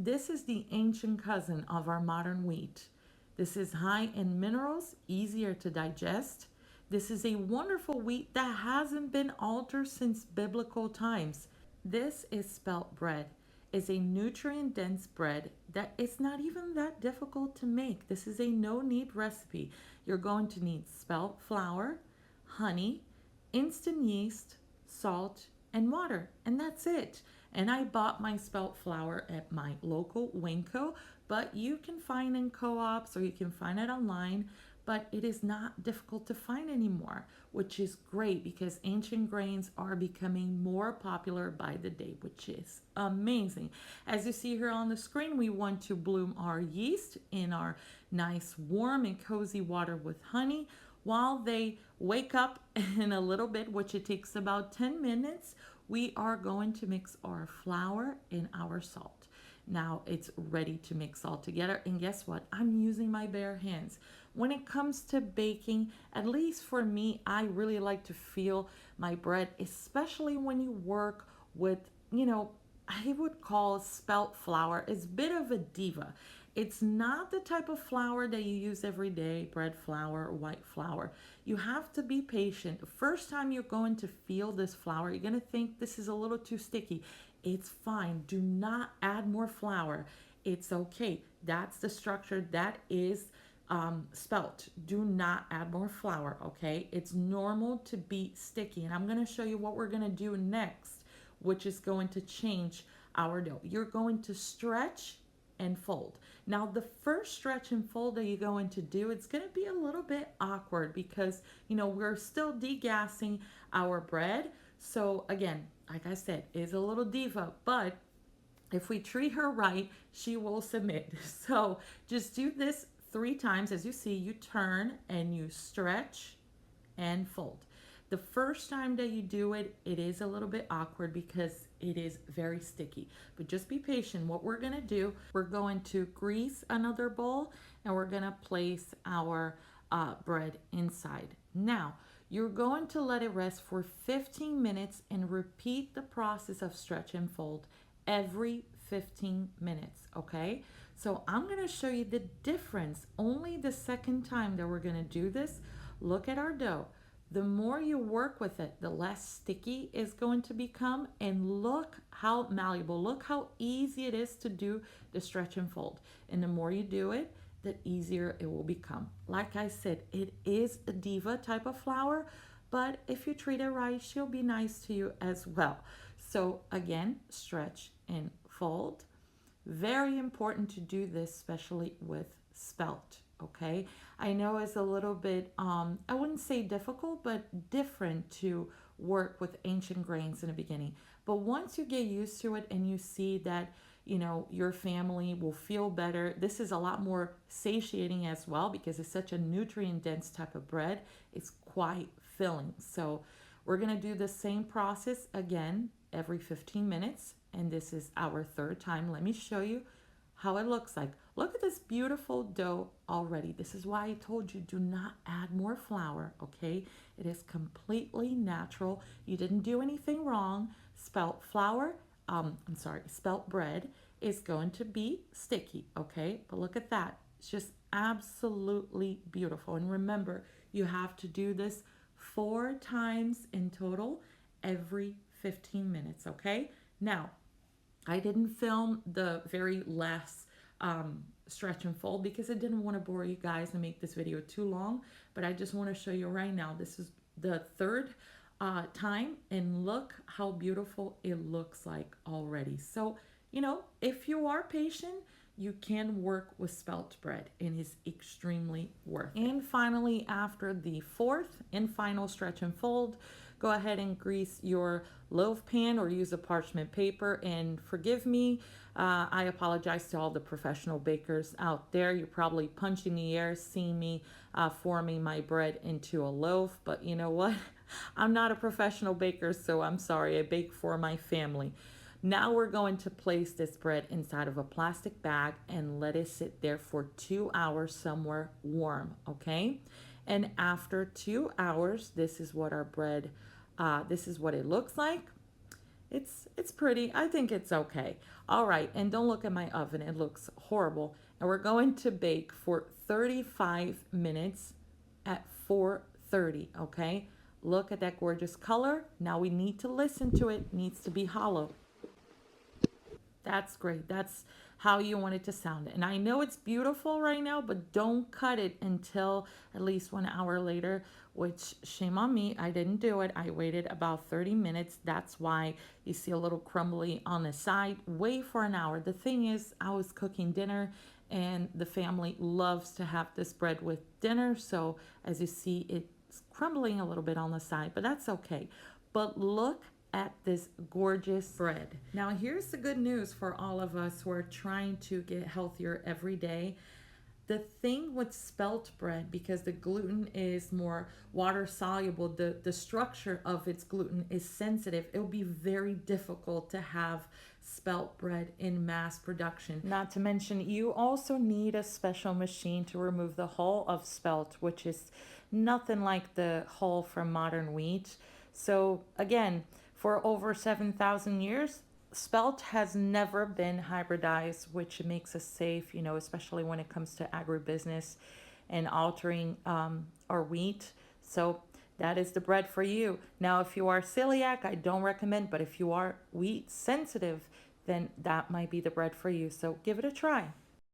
This is the ancient cousin of our modern wheat. This is high in minerals, easier to digest. This is a wonderful wheat that hasn't been altered since biblical times. This is spelt bread. It's a nutrient dense bread that it's not even that difficult to make. This is a no knead recipe. You're going to need spelt flour, honey, instant yeast, salt, and water, and that's it. And I bought my spelt flour at my local Winco, but you can find in co-ops or you can find it online, but it is not difficult to find anymore, which is great because ancient grains are becoming more popular by the day, which is amazing. As you see here on the screen, we want to bloom our yeast in our nice warm and cozy water with honey while they wake up in a little bit, which it takes about 10 minutes. We are going to mix our flour and our salt. Now it's ready to mix all together. And guess what? I'm using my bare hands. When it comes to baking, at least for me, I really like to feel my bread, especially when you work with, I would call spelt flour. It's a bit of a diva. It's not the type of flour that you use every day, bread flour or white flour. You have to be patient. The first time you're going to feel this flour, you're going to think this is a little too sticky. It's fine. Do not add more flour. It's okay. That's the structure. That is spelt. Do not add more flour, okay? It's normal to be sticky. And I'm going to show you what we're going to do next, which is going to change our dough. You're going to stretch and fold. Now, the first stretch and fold that you're going to do, it's going to be a little bit awkward because, we're still degassing our bread. So again, like I said, is a little diva, but if we treat her right, she will submit. So just do this 3 times. As you see, you turn and you stretch and fold. The first time that you do it, it is a little bit awkward because it is very sticky. But just be patient. What we're going to do, we're going to grease another bowl and we're going to place our bread inside. Now, you're going to let it rest for 15 minutes and repeat the process of stretch and fold every 15 minutes, okay? So I'm going to show you the difference only the second time that we're going to do this. Look at our dough. The more you work with it, the less sticky it's going to become. And look how malleable, look how easy it is to do the stretch and fold. And the more you do it, the easier it will become. Like I said, it is a diva type of flour, but if you treat it right, she'll be nice to you as well. So again, stretch and fold. Very important to do this, especially with spelt, okay? I know it's a little bit, I wouldn't say difficult, but different to work with ancient grains in the beginning. But once you get used to it and you see that, your family will feel better. This is a lot more satiating as well because it's such a nutrient dense type of bread. It's quite filling. So we're going to do the same process again every 15 minutes. And this is our 3rd time. Let me show you how it looks like. Look at this beautiful dough already. This is why I told you do not add more flour, okay? It is completely natural. You didn't do anything wrong. Spelt flour, spelt bread is going to be sticky, okay? But look at that. It's just absolutely beautiful. And remember, you have to do this 4 times in total every 15 minutes, okay? Now, I didn't film the very last stretch and fold because I didn't want to bore you guys and make this video too long, but I just want to show you right now. This is the 3rd time and look how beautiful it looks like already. So, if you are patient, you can work with spelt bread and it's extremely worth it. And finally, after the 4th and final stretch and fold, go ahead and grease your loaf pan or use a parchment paper. And forgive me, I apologize to all the professional bakers out there. You're probably punching the air seeing me forming my bread into a loaf, but you know what? I'm not a professional baker, so I'm sorry. I bake for my family. Now we're going to place this bread inside of a plastic bag and let it sit there for 2 hours somewhere warm, okay? And after 2 hours, this is what our bread, this is what it looks like. It's pretty. I think it's okay. All right, and don't look at my oven. It looks horrible. And we're going to bake for 35 minutes at 430, okay? Look at that gorgeous color. Now we need to listen to it. It needs to be hollow. That's great. That's how you want it to sound. And I know it's beautiful right now, but don't cut it until at least 1 hour later, which shame on me. I didn't do it. I waited about 30 minutes. That's why you see a little crumbly on the side. Wait for an hour. The thing is, I was cooking dinner and the family loves to have this bread with dinner. So as you see, it's crumbling a little bit on the side, but that's okay. But look at this gorgeous bread. Now, here's the good news for all of us who are trying to get healthier every day. The thing with spelt bread, because the gluten is more water soluble, the structure of its gluten is sensitive, it will be very difficult to have spelt bread in mass production. Not to mention, you also need a special machine to remove the hull of spelt, which is nothing like the hull from modern wheat. So again, for over 7,000 years, spelt has never been hybridized, which makes us safe, especially when it comes to agribusiness and altering our wheat. So that is the bread for you. Now, if you are celiac, I don't recommend, but if you are wheat sensitive, then that might be the bread for you. So give it a try.